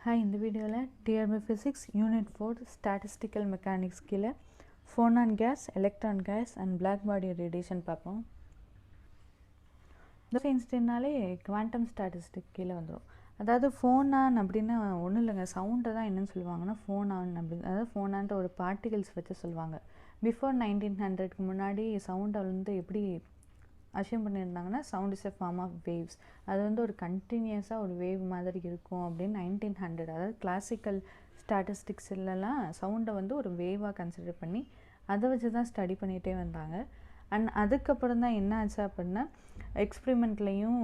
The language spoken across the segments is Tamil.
Hi, இந்த வீடியோவில் TRB Physics Unit 4 Statistical Mechanics கீழே phonon gas, electron gas and black body radiation பார்ப்போம். இந்த இன்ஸ்டன்ட்னாலே குவாண்டம் ஸ்டாட்டிஸ்டிக் கீழே வந்துடும். அதாவது ஃபோனான் அப்படின்னா ஒன்றும் இல்லைங்க, சவுண்டை தான் என்னென்னு சொல்லுவாங்கன்னா ஃபோனான் அப்படின்னு, அதாவது ஃபோனான்ற ஒரு பார்ட்டிகல்ஸ் வச்சு சொல்லுவாங்க. பிஃபோர் 1900க்கு முன்னாடி சவுண்டை வந்து எப்படி அஷ்யூம் பண்ணியிருந்தாங்கன்னா sound is a form of waves, அது வந்து ஒரு கண்டினியூஸாக ஒரு வேவ் மாதிரி இருக்கும் அப்படின்னு 1900, அதாவது கிளாசிக்கல் ஸ்டாட்டிஸ்டிக்ஸ்லாம் சவுண்டை வந்து ஒரு வேவாக கன்சிடர் பண்ணி அதை வச்சு தான் ஸ்டடி பண்ணிகிட்டே வந்தாங்க. அண்ட் அதுக்கப்புறம் தான் என்ன ஆச்சு அப்படின்னா எக்ஸ்பிரிமெண்ட்லேயும்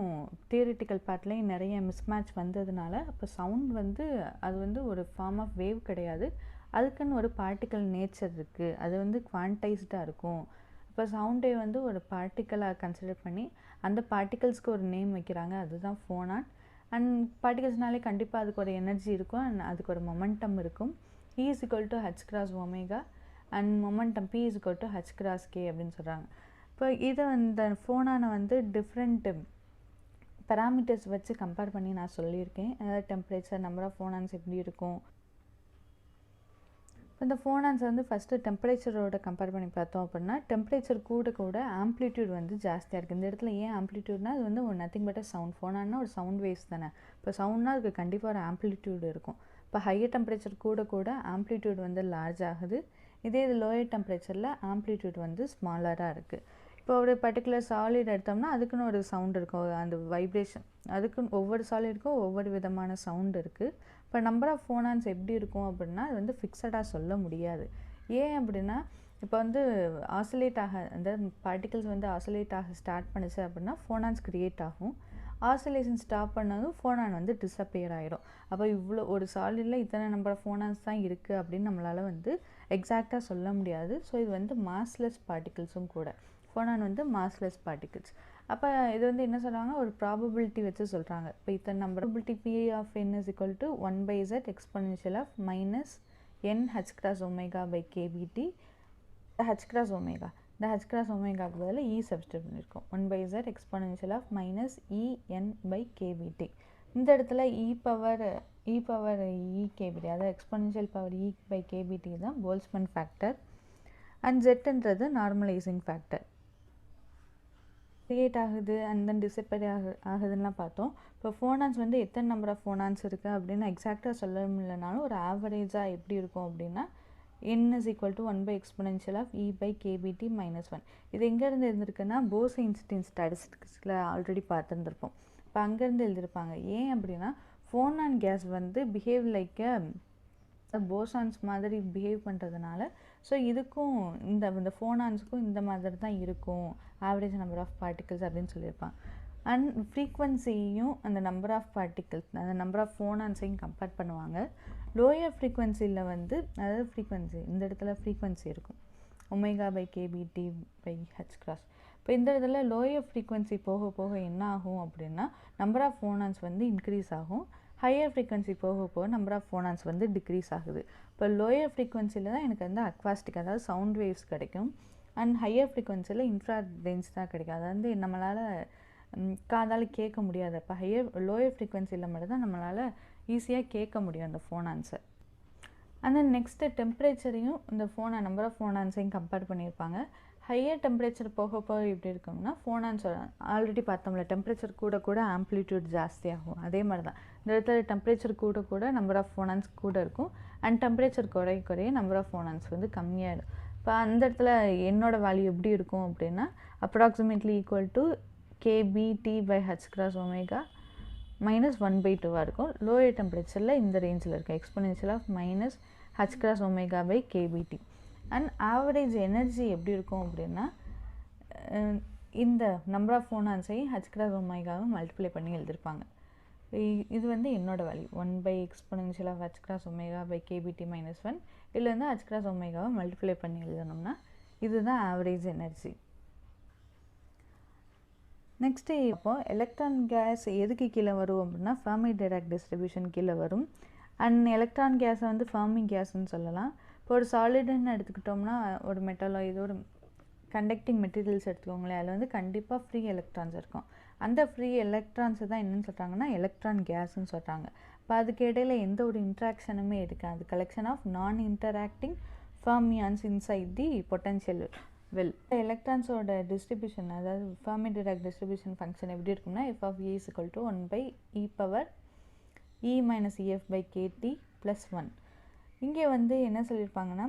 தியரிட்டிக்கல் பார்ட்லேயும் நிறைய மிஸ்மேட்ச் வந்ததுனால அப்போ சவுண்ட் வந்து அது வந்து ஒரு ஃபார்ம் ஆஃப் வேவ் கிடையாது, அதுக்குன்னு ஒரு பார்ட்டிக்கல் நேச்சர் இருக்குது, அது வந்து குவான்டைஸ்டாக இருக்கும். இப்போ சவுண்டை வந்து ஒரு பார்ட்டிக்கலாக கன்சிடர் பண்ணி அந்த பார்ட்டிகல்ஸ்க்கு ஒரு நேம் வைக்கிறாங்க, அதுதான் ஃபோனான். அண்ட் பார்ட்டிகல்ஸ்னாலே கண்டிப்பாக அதுக்கு ஒரு எனர்ஜி இருக்கும் அண்ட் அதுக்கு ஒரு மொமெண்டம் இருக்கும். E is equal to h cross omega and momentum P is equal to h cross k அப்படின்னு சொல்கிறாங்க. இப்போ இதை இந்த ஃபோனானை வந்து டிஃப்ரெண்ட் பேராமீட்டர்ஸ் வச்சு கம்பேர் பண்ணி நான் சொல்லியிருக்கேன். அதாவது டெம்பரேச்சர், நம்பர் ஆஃப் ஃபோனான்ஸ் எப்படி இருக்கும். இந்த ஃபோனான்ஸ் வந்து ஃபஸ்ட்டு டெம்பரேச்சரோட கம்பேர் பண்ணி பார்த்தோம் அப்படின்னா டெம்பரேச்சர் கூட கூட ஆம்ப்ளிடியூட் வந்து ஜாஸ்தியாக இருக்குது. இந்த இடத்துல ஏன் ஆம்ப்ளிடியூட்னா அது வந்து ஒரு நத்திங் பட் சவுண்ட், ஃபோனான்னா ஒரு சவுண்ட் வேவ்ஸ் தானே. இப்போ சவுண்ட்னா அதுக்கு கண்டிப்பாக ஒரு ஆம்ப்ளிடியூட் இருக்கும். இப்போ ஹையர் டெம்பரேச்சர் கூட கூட ஆம்ப்ளிடியூட் வந்து லார்ஜ் ஆகுது, இதே இது லோயர் டெம்பரேச்சரில் ஆம்ப்ளிடியூட் வந்து ஸ்மாலராக இருக்குது. இப்போ ஒரு பர்டிகுலர் சாலிட் எடுத்தோம்னா அதுக்குன்னு ஒரு சவுண்ட் இருக்கும், அந்த வைப்ரேஷன், அதுக்குன்னு ஒவ்வொரு சாலிடுக்கும் ஒவ்வொரு விதமான சவுண்ட் இருக்குது. இப்போ நம்பர் ஆஃப் ஃபோனான்ஸ் எப்படி இருக்கும் அப்படின்னா அது வந்து ஃபிக்ஸடாக சொல்ல முடியாது. ஏன் அப்படின்னா இப்போ வந்து ஆசிலேட் ஆக, அந்த பார்ட்டிகல்ஸ் வந்து ஆசிலேட் ஆக ஸ்டார்ட் பண்ணுச்சு அப்படின்னா ஃபோனான்ஸ் க்ரியேட் ஆகும். ஆசிலேஷன் ஸ்டாப் பண்ணதும் ஃபோனான் வந்து டிஸப்பியர் ஆகிடும். அப்போ இவ்வளோ ஒரு சாலிடில் இத்தனை நம்பர் ஆஃப் ஃபோனான்ஸ் தான் இருக்குது அப்படின்னு நம்மளால் வந்து எக்ஸாக்டாக சொல்ல முடியாது. ஸோ இது வந்து மாஸ்லெஸ் பார்ட்டிகல்ஸும் கூட, ஃபோனான் வந்து மாஸ்லெஸ் பார்ட்டிகல்ஸ். அப்போ இது வந்து என்ன சொல்கிறாங்க, ஒரு ப்ராபபிலிட்டி வச்சு சொல்கிறாங்க. இப்போ இத்தனை number probability P of n is equal to 1/z exponential of minus n h cross omega by kBt. h cross omega, இந்த h cross omega பதில் e சப்ஸ்டிட் பண்ணியிருக்கோம். 1/z exponential of minus en by kBt. இந்த இடத்துல e பவர் e kBt, அதாவது exponential power e by kBt தான் போல்ட்ஸ்மேன் ஃபேக்டர் அண்ட் ஜெட்ன்றது நார்மலைசிங் ஃபேக்டர். கிரியேட் ஆகுது அண்ட் தென் டிஸப்பியர் ஆகுதுன்னா பார்த்தோம். இப்போ ஃபோனான்ஸ் வந்து எத்தனை நம்பர் ஆஃப் ஃபோனான்ஸ் இருக்குது அப்படின்னு எக்ஸாக்டாக சொல்ல முடியலனாலும் ஒரு ஆவரேஜாக எப்படி இருக்கும் அப்படின்னா n is equal to 1 by exponential of e by kBt minus 1. இது எங்கேருந்து இருந்திருக்குன்னா போஸ்-ஐன்ஸ்டீன் ஸ்டாட்டிஸ்டிக்ஸில் ஆல்ரெடி பார்த்துருந்துருப்போம். இப்போ அங்கேருந்து எழுதியிருப்பாங்க. ஏன் அப்படின்னா ஃபோனான் கேஸ் வந்து பிஹேவ் லைக் போசான்ஸ் மாதிரி பிஹேவ் பண்ணுறதுனால ஸோ இதுக்கும் இந்த ஃபோனான்ஸுக்கும் இந்த மாதிரி தான் இருக்கும் ஆவரேஜ் நம்பர் ஆஃப் பார்ட்டிகல்ஸ் அப்படின்னு சொல்லியிருப்பாங்க. அண்ட் ஃப்ரீக்வன்சியும் அந்த நம்பர் ஆஃப் பார்ட்டிகல்ஸ், அந்த நம்பர் ஆஃப் ஃபோனான்ஸையும் கம்பேர் பண்ணுவாங்க. லோயர் ஃப்ரீக்வன்சியில் வந்து, அதாவது ஃப்ரீக்வன்சி இந்த இடத்துல ஃப்ரீக்வன்சி இருக்கும் omega by KBT by h cross. இப்போ இந்த இடத்துல லோயர் ஃப்ரீக்வன்சி போக போக என்ன ஆகும் அப்படின்னா நம்பர் ஆஃப் ஃபோனான்ஸ் வந்து இன்க்ரீஸ் ஆகும், ஹையர் ஃப்ரீக்வன்சி போக போக நம்பர் ஆஃப் ஃபோனான்ஸ் வந்து டிக்ரீஸ் ஆகுது. இப்போ லோயர் ஃப்ரீக்வன்சியில் தான் எனக்கு வந்து அக்வாஸ்டிக், அதாவது சவுண்ட் வேவ்ஸ் கிடைக்கும், அண்ட் ஹையர் ஃப்ரீக்வன்சியில் இன்ஃப்ராரெட் ரேஞ்ச் தான் கிடைக்கும், அது வந்து நம்மளால் காதால் கேட்க முடியாது. இப்போ லோயர் ஃப்ரீக்வன்சியில் மட்டும் தான் நம்மளால் ஈஸியாக கேட்க முடியும் அந்த ஃபோனான்ஸை. அண்ட் தென் நெக்ஸ்ட்டு டெம்பரேச்சரையும் இந்த நம்பர் ஆஃப் ஃபோனான்ஸையும் கம்பேர் பண்ணியிருப்பாங்க. ஹையர் டெம்பரேச்சர் போக போக எப்படி இருக்கும்னா ஃபோனான்ஸ் ஆல்ரெடி பார்த்தோம்ல, டெம்பரேச்சர் கூட கூட ஆம்ப்ளிடியூட் ஜாஸ்தியாகும். அதே மாதிரி தான் இந்த இடத்துல டெம்பரேச்சர் கூட கூட நம்பர் ஆஃப் ஃபோனான்ஸ் கூட இருக்கும் அண்ட் டெம்பரேச்சர் குறைய குறைய நம்பர் ஆஃப் ஃபோனான்ஸ் வந்து கம்மியாகிடும். இப்போ அந்த இடத்துல என்னோட வேல்யூ எப்படி இருக்கும் அப்படின்னா approximately equal to kBt by h cross omega minus 1/2 இருக்கும். லோயர் டெம்பரேச்சரில் இந்த ரேஞ்சில் இருக்கும், exponential of minus h cross omega by kBt. And average energy எப்படி இருக்கும் அப்படின்னா இந்த நம்பர் ஆஃப் ஃபோனான்ஸையும் h cross omegaவும் மல்டிப்ளை பண்ணி எழுதியிருப்பாங்க. இது வந்து என்னோட value 1 by exponential of h cross omega by kBt minus 1. இதில் வந்து h cross omegaவை மல்டிப்ளை பண்ணி எழுதணும்னா இதுதான் ஆவரேஜ் எனர்ஜி. நெக்ஸ்ட்டு இப்போ எலக்ட்ரான் கேஸ் எதுக்கு கீழே வரும் அப்படின்னா ஃபெர்மி டைராக் டிஸ்ட்ரிபியூஷன் கீழே வரும். அண்ட் எலக்ட்ரான் கேஸை வந்து ஃபெர்மி கேஸ்ன்னு சொல்லலாம். இப்போ ஒரு சாலிடுன்னு எடுத்துக்கிட்டோம்னா ஒரு மெட்டலோ இது ஒரு கண்டக்டிங் மெட்டீரியல்ஸ் எடுத்துக்கோங்களேன், அதில் வந்து கண்டிப்பாக ஃப்ரீ எலக்ட்ரான்ஸ் இருக்கும். அந்த ஃப்ரீ எலக்ட்ரான்ஸை தான் என்னன்னு சொல்கிறாங்கன்னா எலக்ட்ரான் கேஸ்ன்னு சொல்கிறாங்க. இப்போ அதுக்கு இடையில எந்த ஒரு இன்ட்ராக்ஷனுமே இருக்காது. Collection of non interacting fermions inside the potential well. எலக்ட்ரான்ஸோட டிஸ்ட்ரிபியூஷன், அதாவது ஃபெர்மி டிராக் டிஸ்ட்ரிபியூஷன் ஃபங்க்ஷன் எப்படி இருக்கும்னா f of e is equal to 1/e power e minus ef by kt plus 1. இங்கே வந்து என்ன சொல்லியிருப்பாங்கன்னா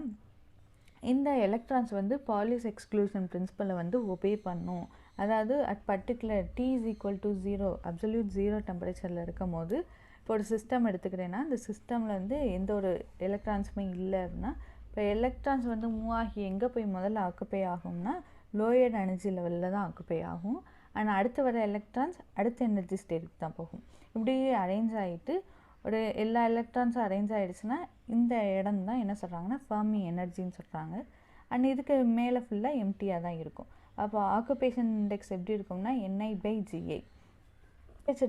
இந்த எலக்ட்ரான்ஸ் வந்து பாலிஸ் எக்ஸ்க்ளூஷன் பிரின்சிபலை வந்து ஒபே பண்ணும். அதாவது at particular t is equal to 0 absolute 0 டெம்பரேச்சரில் இருக்கும் போது, இப்போ ஒரு சிஸ்டம் எடுத்துக்கிறேன்னா அந்த சிஸ்டமில் வந்து எந்த ஒரு எலக்ட்ரான்ஸுமே இல்லை அப்படின்னா, இப்போ எலக்ட்ரான்ஸ் வந்து மூவ் ஆகி எங்கே போய் முதல்ல ஆக்குப்பை ஆகும்னா லோயர் எனர்ஜி லெவலில் தான் ஆக்குப்பை ஆகும். ஆனால் அடுத்து வர எலக்ட்ரான்ஸ் அடுத்த எனர்ஜி ஸ்டேட்டுக்கு தான் போகும். இப்படி அரேஞ்ச் ஆகிட்டு ஒரு எல்லா எலக்ட்ரான்ஸும் அரேஞ்ச் ஆகிடுச்சுன்னா இந்த இடம் தான் என்ன சொல்கிறாங்கன்னா ஃபெர்மி எனர்ஜின்னு சொல்கிறாங்க. அண்ட் இதுக்கு மேலே ஃபுல்லாக எம்டியாக தான் இருக்கும். அப்போ ஆக்குபேஷன் இண்டெக்ஸ் எப்படி இருக்கும்னா ni/Gi.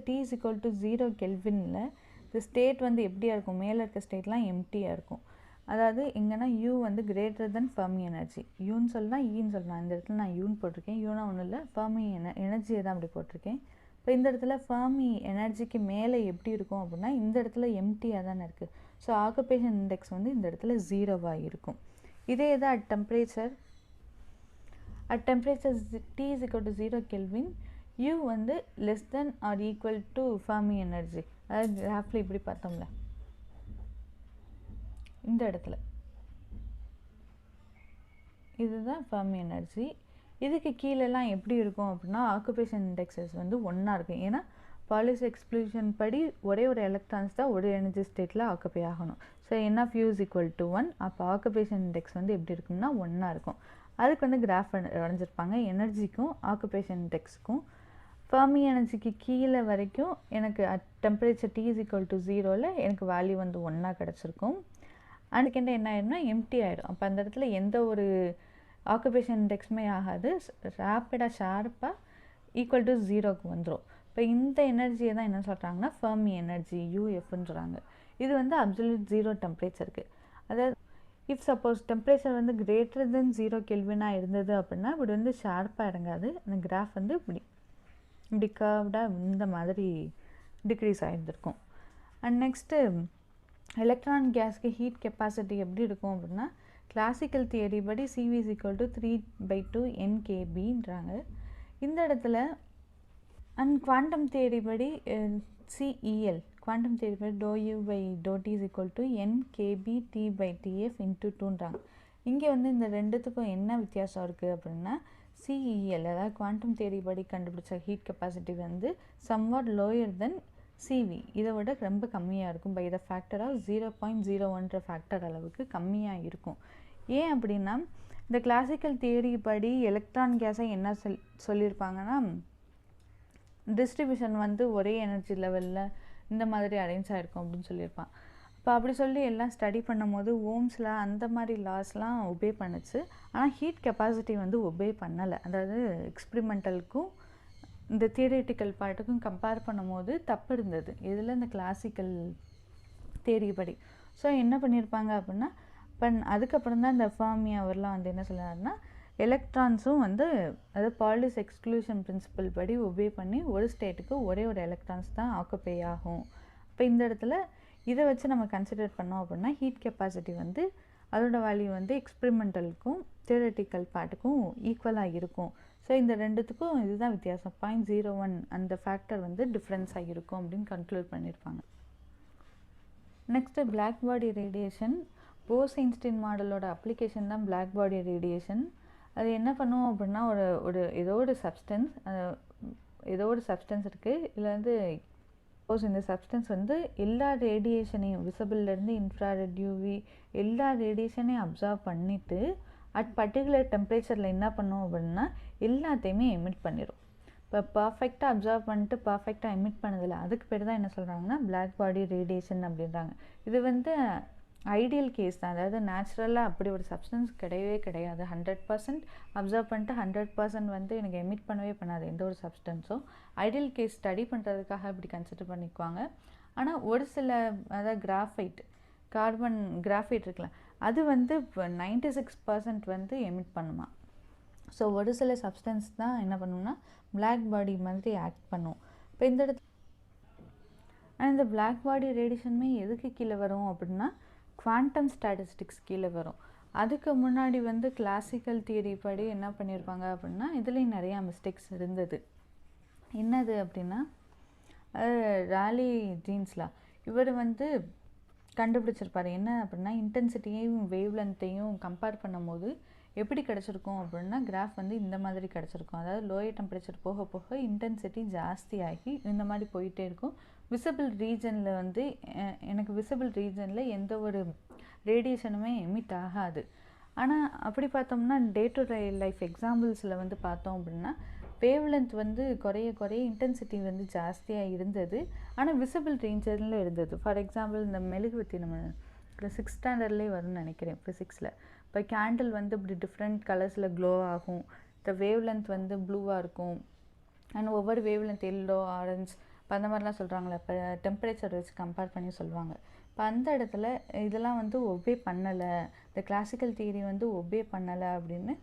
t is equal to 0 கெல்வினில் இந்த ஸ்டேட் வந்து எப்படியா இருக்கும், மேலே இருக்க ஸ்டேட்லாம் எம்டியாக இருக்கும். அதாவது எங்கன்னா u வந்து கிரேட்டர் தென் ஃபெர்மி எனர்ஜி. யூன்னு சொல்லலாம், ஈன்னு சொல்லலாம். இந்த இடத்துல நான் யூன்னு போட்டிருக்கேன். யூனா ஒன்றும் இல்லை, ஃபெர்மி எனர்ஜியை தான் அப்படி போட்டிருக்கேன். இப்போ இந்த இடத்துல ஃபெர்மி எனர்ஜிக்கு மேலே எப்படி இருக்கும் அப்படின்னா இந்த இடத்துல எம்டியாக தானே இருக்குது. ஸோ ஆக்குபேஷன் இண்டெக்ஸ் வந்து இந்த இடத்துல 0வாக இருக்கும். இதே தான் at temperature t is equal to 0 kelvin u வந்து less than or equal to Fermi energy. அதாவது கிராஃபில் இப்படி பார்த்தோம்ல, இந்த இடத்துல இதுதான் ஃபெர்மி எனர்ஜி. இதுக்கு கீழெல்லாம் எப்படி இருக்கும் அப்படின்னா ஆக்குபேஷன் இண்டெக்ஸஸ் வந்து ஒன்றா இருக்கும். ஏன்னா பாலிஸ் எக்ஸ்க்ளூஷன் படி ஒரே ஒரு எலக்ட்ரான்ஸ் தான் ஒரு எனர்ஜி ஸ்டேட்டில் ஆக்குப்பை ஆகணும். So n of u is equal to 1. அப்போ ஆக்குபேஷன் இண்டெக்ஸ் வந்து எப்படி இருக்கும்னா ஒன்றா இருக்கும். அதுக்கு வந்து கிராஃப் வரைஞ்சிருப்பாங்க எனர்ஜிக்கும் ஆக்குபேஷன் இண்டெக்ஸுக்கும். ஃபெர்மி எனர்ஜிக்கு கீழே வரைக்கும் எனக்கு at temperature t is equal to 0ல் எனக்கு வேல்யூ வந்து ஒன்றா கிடச்சிருக்கும். அதுக்கெண்ட என்ன ஆயிடும்னா எம்டி ஆகிடும். அப்போ அந்த இடத்துல எந்த ஒரு ஆக்குபேஷன் இண்டெக்ஸுமே ஆகாது, ரேப்பிடாக ஷார்ப்பாக ஈக்குவல் டு 0க்கு வந்துடும். இப்போ இந்த எனர்ஜியை தான் என்ன சொல்கிறாங்கன்னா ஃபெர்மி எனர்ஜி யூஎஃப்னு சொல்கிறாங்க. இது வந்து அப்சல்யூட் 0 டெம்பரேச்சருக்கு. அதாவது இஃப் சப்போஸ் டெம்பரேச்சர் வந்து கிரேட்டர் தென் 0 கெல்வினாக இருந்தது அப்படின்னா இப்படி வந்து ஷார்ப்பாக இறங்காது. அந்த கிராஃப் வந்து இப்படி கர்வ்டாக இந்த மாதிரி டிக்ரீஸ் ஆகிருந்திருக்கும். அண்ட் நெக்ஸ்ட்டு எலக்ட்ரான் கேஸ்க்கு ஹீட் கெப்பாசிட்டி எப்படி இருக்கும் அப்படின்னா கிளாசிக்கல் தியரி படி CV is equal to 3/2 NkBன்றாங்க இந்த இடத்துல. அண்ட் குவாண்டம் தியரி படி CEL குவாண்டம் தியரி படி ∂U/∂T is equal to NkBT/TF into 2ன்றாங்க. இங்கே வந்து இந்த ரெண்டுத்துக்கும் என்ன வித்தியாசம் இருக்குது அப்படின்னா CEL அதாவது குவாண்டம் தியரி படி கண்டுபிடிச்ச ஹீட் கெப்பாசிட்டி வந்து சம்வாட் லோயர் தென் CV, இதை விட ரொம்ப கம்மியாக இருக்கும். By the factor of 0.01 factor அளவுக்கு கம்மியாக இருக்கும். ஏன் அப்படின்னா இந்த கிளாசிக்கல் தியரி படி எலக்ட்ரான் கேஸை என்ன சொல்லியிருப்பாங்கன்னா டிஸ்ட்ரிபியூஷன் வந்து ஒரே எனர்ஜி லெவலில் இந்த மாதிரி அரேஞ்ச் ஆகிருக்கும் அப்படின்னு சொல்லியிருப்பான். இப்போ அப்படி சொல்லி எல்லாம் ஸ்டடி பண்ணும் போது ஓம்ஸில் அந்த மாதிரி லாஸ்லாம் ஒபே பண்ணுச்சு. ஆனால் ஹீட் கெப்பாசிட்டி வந்து ஒபே பண்ணலை. அதாவது எக்ஸ்பிரிமெண்டலுக்கும் இந்த தியரிட்டிக்கல் பார்ட்டுக்கும் கம்பேர் பண்ணும்போது தப்பு இருந்தது இதில் இந்த கிளாசிக்கல் தியரி படி. ஸோ என்ன பண்ணியிருப்பாங்க அப்படின்னா அதுக்கப்புறம் தான் இந்த ஃபெர்மி அவர்லாம் வந்து என்ன சொல்கிறாருன்னா எலக்ட்ரான்ஸும் வந்து அதாவது பாலிஸ் எக்ஸ்க்ளூஷன் பிரின்சிபல் படி ஒபே பண்ணி ஒரு ஸ்டேட்டுக்கு ஒரே ஒரு எலக்ட்ரான்ஸ் தான் ஆக்குப்பை ஆகும். இப்போ இந்த இடத்துல இதை வச்சு நம்ம கன்சிடர் பண்ணோம் அப்படின்னா ஹீட் கெப்பாசிட்டி வந்து அதோட வேல்யூ வந்து எக்ஸ்பிரிமெண்டலுக்கும் தியரிட்டிக்கல் பார்ட்டுக்கும் ஈக்குவலாக இருக்கும். ஸோ இந்த ரெண்டுத்துக்கும் இதுதான் வித்தியாசம். 0.01 அந்த ஃபேக்டர் வந்து டிஃப்ரென்ஸாக இருக்கும் அப்படின்னு கன்க்ளூட் பண்ணியிருப்பாங்க. Next black body radiation. Bose Einstein மாடலோட அப்ளிகேஷன் தான் பிளாக் பாடி ரேடியேஷன். அது என்ன பண்ணுவோம் அப்படின்னா ஏதோ ஒரு சப்ஸ்டன்ஸ் இருக்குது. இதில் வந்து சப்போஸ் இந்த சப்ஸ்டன்ஸ் வந்து எல்லா ரேடியேஷனையும் விசிபிள்லேருந்து இன்ஃப்ராரெட் யூவி எல்லா ரேடியேஷனையும் அப்சர்வ் பண்ணிவிட்டு அட் பர்டிகுலர் டெம்பரேச்சரில் என்ன பண்ணுவோம் அப்படின்னா எல்லாத்தையுமே எமிட் பண்ணிடும். இப்போ பர்ஃபெக்டாக அப்சர்வ் பண்ணிட்டு பர்ஃபெக்டாக எமிட் பண்ணதில்லை, அதுக்கு பேர் தான் என்ன சொல்கிறாங்கன்னா பிளாக் பாடி ரேடியேஷன் அப்படின்றாங்க. இது வந்து ஐடியல் கேஸ் தான். அதாவது நேச்சுரலாக அப்படி ஒரு சப்ஸ்டன்ஸ் கிடையவே கிடையாது. 100% அப்சர்வ் பண்ணிட்டு 100% வந்து எனக்கு எமிட் பண்ணவே பண்ணாது எந்த ஒரு சப்ஸ்டன்ஸும். ஐடியல் கேஸ் ஸ்டடி பண்ணுறதுக்காக இப்படி கன்சிடர் பண்ணிக்குவாங்க. ஆனால் ஒரு சில அதாவது கிராஃபைட் இருக்கலாம், அது வந்து 96% வந்து எமிட் பண்ணுமா. ஸோ ஒரு சில சப்ஸ்டன்ஸ் தான் என்ன பண்ணுன்னா பிளாக் பாடி மாதிரி ஆக்ட் பண்ணும். இப்போ இந்த இடத்துல இந்த பிளாக் பாடி ரேடியேஷனுமே எதுக்கு கீழே வரும் அப்படின்னா குவாண்டம் ஸ்டாட்டிஸ்டிக்ஸ் கீழே வரும். அதுக்கு முன்னாடி வந்து கிளாசிக்கல் தியரி படி என்ன பண்ணியிருப்பாங்க அப்படின்னா இதுலேயும் நிறையா மிஸ்டேக்ஸ் இருந்தது. என்னது அப்படின்னா ராலி ஜீன்ஸ்லா இவர் வந்து கண்டுபிடிச்சிருப்பார். என்ன அப்படின்னா இன்டென்சிட்டியையும் வேவ் லென்த்தையும் கம்பேர் பண்ணும்போது எப்படி கிடச்சிருக்கும் அப்படின்னா கிராஃப் வந்து இந்த மாதிரி கிடச்சிருக்கும். அதாவது லோயர் டெம்பரேச்சர் போக போக இன்டென்சிட்டி ஜாஸ்தி ஆகி இந்த மாதிரி போயிட்டே இருக்கும். விசிபிள் ரீஜனில் வந்து எனக்கு விசிபிள் ரீஜனில் எந்த ஒரு ரேடியேஷனுமே எமிட் ஆகாது. ஆனால் அப்படி பார்த்தோம்னா டே டு டே லைஃப் எக்ஸாம்பிள்ஸில் வந்து பார்த்தோம் அப்படின்னா வேவ் லென்த் வந்து குறைய குறைய இன்டென்சிட்டி வந்து ஜாஸ்தியாக இருந்தது. ஆனால் விசிபிள் ரேஞ்சரில் இருந்தது. ஃபார் எக்ஸாம்பிள் இந்த மெழுகுவர்த்தி நம்ம 6th ஸ்டாண்டர்ட்லேயே வரும்னு நினைக்கிறேன் ஃபிசிக்ஸில். இப்போ கேண்டில் வந்து இப்படி டிஃப்ரெண்ட் கலர்ஸில் க்ளோ ஆகும். இந்த வேவ் லென்த் வந்து ப்ளூவாக இருக்கும். அண்ட் ஒவ்வொரு வேவ் லென்த் எல்லோ ஆரஞ்ச் இப்போ அந்த மாதிரிலாம் சொல்கிறாங்களே. இப்போ டெம்பரேச்சர் வச்சு கம்பேர் பண்ணி சொல்லுவாங்க. இப்போ அந்த இடத்துல இதெல்லாம் வந்து ஒபே பண்ணலை, இந்த கிளாசிக்கல் தியரி வந்து ஒபே பண்ணலை அப்படின்னு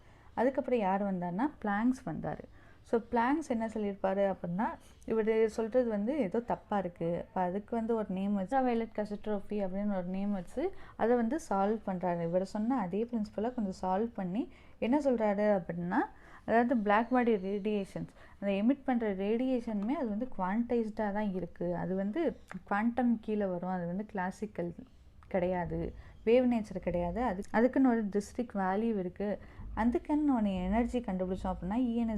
அதுக்கப்புறம் யார் வந்தார்னா பிளாங்க்ஸ் வந்தார். ஸோ பிளாங்க்ஸ் என்ன சொல்லியிருப்பார் அப்படின்னா இவர் சொல்கிறது வந்து ஏதோ தப்பாக இருக்குது. இப்போ அதுக்கு வந்து ஒரு நேம் வச்சு அல்ட்ராவயலட் கசிட்ரோஃபி அப்படின்னு ஒரு நேம் வச்சு அதை வந்து சால்வ் பண்ணுறாரு. இவர் சொன்ன அதே பிரின்சிபலாக கொஞ்சம் சால்வ் பண்ணி என்ன சொல்கிறாரு அப்படின்னா அதாவது பிளாக் பாடி ரேடியேஷன்ஸ் அந்த எமிட் பண்ணுற ரேடியேஷனுமே அது வந்து குவான்டைஸ்டாக தான் இருக்குது. அது வந்து குவாண்டம் கீழே வரும். அது வந்து கிளாசிக்கல் கிடையாது, வேவ் நேச்சர் கிடையாது. அதுக்குன்னு ஒரு டிஸ்ட்ரிக்ட் வேல்யூ இருக்குது. அதுக்குன்னு ஒன்று எனர்ஜி கண்டுபிடிச்சோம் அப்படின்னா EN =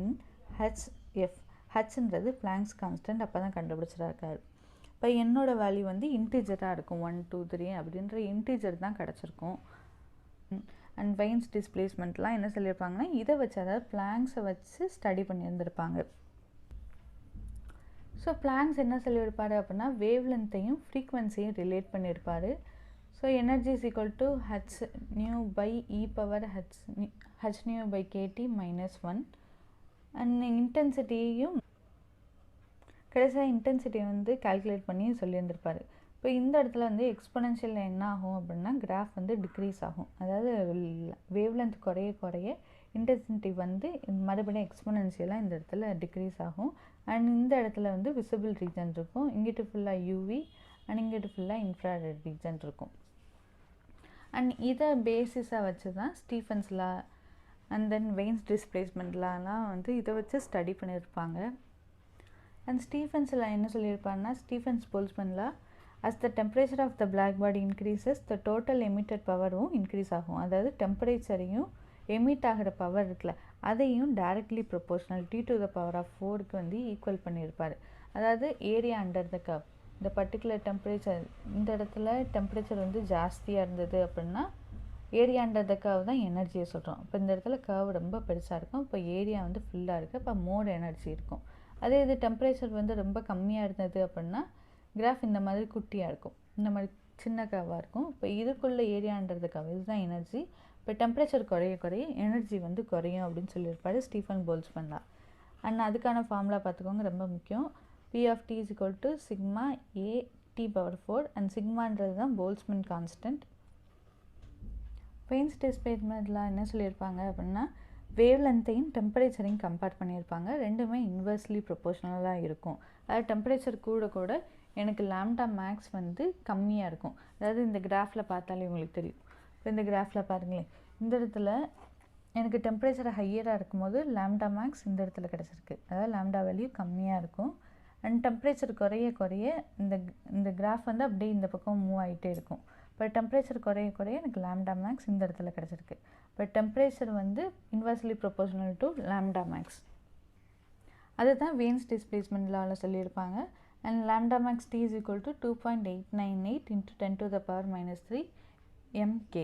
NHF. ஹச்ன்றது பிளாங்க்ஸ் கான்ஸ்டன்ட் அப்போ தான் கண்டுபிடிச்சிருக்காரு. இப்போ என்னோட வேல்யூ வந்து இன்டீஜராக இருக்கும். 1 2 3 அப்படின்ற இன்டீஜர் தான் கிடச்சிருக்கும். அண்ட் வெயின்ஸ் டிஸ்பிளேஸ்மெண்ட்லாம் என்ன சொல்லியிருப்பாங்கன்னா இதை வச்சு அதாவது பிளாங்க்ஸை வச்சு ஸ்டடி பண்ணியிருந்திருப்பாங்க. ஸோ பிளாங்க்ஸ் என்ன சொல்லியிருப்பார் அப்படின்னா வேவ் லென்த்தையும் ஃப்ரீக்வன்சியும் ரிலேட் பண்ணியிருப்பார். So energy is equal to h/(h/kT - 1) and இன்டென்சிட்டியும் கடைசியாக இன்டென்சிட்டியை வந்து கால்குலேட் பண்ணி சொல்லியிருந்திருப்பார். இப்போ இந்த இடத்துல வந்து எக்ஸ்பொனென்ஷியலில் என்ன ஆகும் அப்படின்னா கிராஃப் வந்து டிக்ரீஸ் ஆகும். அதாவது வேவ் லென்த் குறைய குறைய இன்டென்சிட்டி வந்து மறுபடியும் எக்ஸ்பொனென்ஷியலாக இந்த இடத்துல டிக்ரீஸ் ஆகும். அண்ட் இந்த இடத்துல வந்து விசிபிள் ரீஜன் இருக்கும். இங்கிட்டு ஃபுல்லாக UV அண்ட் இங்கிட்டு ஃபுல்லாக இன்ஃப்ராரெட் ரீஜன் இருக்கும். அண்ட் இதை பேசிஸாக வச்சு தான் Stefan's law and then Wien's displacement லாலாம் வந்து இதை வச்சு ஸ்டடி பண்ணியிருப்பாங்க. அண்ட் ஸ்டீஃபன்ஸில் என்ன சொல்லியிருப்பாங்கன்னா Stefan's Boltzmann law as the temperature of the black body increases the total emitted powerவும் இன்க்ரீஸ் ஆகும். அதாவது டெம்பரேச்சரையும் எமிட் ஆகிற பவர் இருக்குல்ல அதையும் டைரக்ட்லி ப்ரொபோர்ஷனல் T⁴ வந்து ஈக்குவல் பண்ணியிருப்பார். அதாவது ஏரியா அண்டர் த கர்வ் இந்த பர்டிகுலர் டெம்பரேச்சர் இந்த இடத்துல டெம்பரேச்சர் வந்து ஜாஸ்தியாக இருந்தது அப்படின்னா ஏரியா அண்டர் த கர்வ் தான் எனர்ஜியை சொல்கிறோம். இப்போ இந்த இடத்துல கர்வ் ரொம்ப பெருசாக இருக்கும். இப்போ ஏரியா வந்து ஃபுல்லாக இருக்குது. இப்போ மோர் எனர்ஜி இருக்கும். அதே இது டெம்பரேச்சர் வந்து ரொம்ப கம்மியாக இருந்தது அப்படின்னா கிராஃப் இந்த மாதிரி குட்டியாக இருக்கும், இந்த மாதிரி சின்ன கர்வாக இருக்கும். இப்போ இதுக்குள்ளே ஏரியான்றது கர்வ் இதுதான் எனர்ஜி. இப்போ டெம்பரேச்சர் குறைய குறைய எனர்ஜி வந்து குறையும் அப்படின்னு சொல்லியிருப்பாரு ஸ்டீஃபன் போல்ஸ்மேன் லா. அண்ட் அதுக்கான ஃபார்முலா பார்த்துக்கோங்க, ரொம்ப முக்கியம். P(T) = σ(a)T⁴ அண்ட் சிக்மான்றது தான் போல்ஸ்மேன் கான்ஸ்டன்ட். வெயின்ஸ் டிஸ்பிளேஸ்மெண்ட் லா என்ன சொல்லியிருப்பாங்க அப்படின்னா வேவ் லென்த்தையும் டெம்பரேச்சரையும் கம்பேர் பண்ணியிருப்பாங்க. ரெண்டுமே இன்வெர்ஸ்லி ப்ரொபோர்ஷனலாக இருக்கும். அதாவது டெம்பரேச்சர் கூட கூட எனக்கு லாம்டா மேக்ஸ் வந்து கம்மியாக இருக்கும். அதாவது இந்த கிராஃபில் பார்த்தாலே உங்களுக்கு தெரியும். இப்போ இந்த கிராஃபில் பாருங்களேன், இந்த இடத்துல எனக்கு டெம்பரேச்சர் ஹையராக இருக்கும்போது லாம்டா மேக்ஸ் இந்த இடத்துல கிடச்சிருக்கு. அதாவது லாம்டா வேல்யூ கம்மியாக இருக்கும். அண்ட் டெம்பரேச்சர் குறைய குறைய இந்த கிராஃப் வந்து அப்படியே இந்த பக்கம் மூவ் ஆகிட்டே இருக்கும். இப்போ டெம்பரேச்சர் குறைய குறைய எனக்கு லாம்டா மேக்ஸ் இந்த இடத்துல கிடச்சிருக்கு. இப்போ டெம்பரேச்சர் வந்து inversely proportional to lambda max. அதுதான் வெயின்ஸ் டிஸ்பிளேஸ்மெண்ட் லாவில் சொல்லியிருப்பாங்க. And lambda max T = 2.898 × 10⁻³ - 3 mK.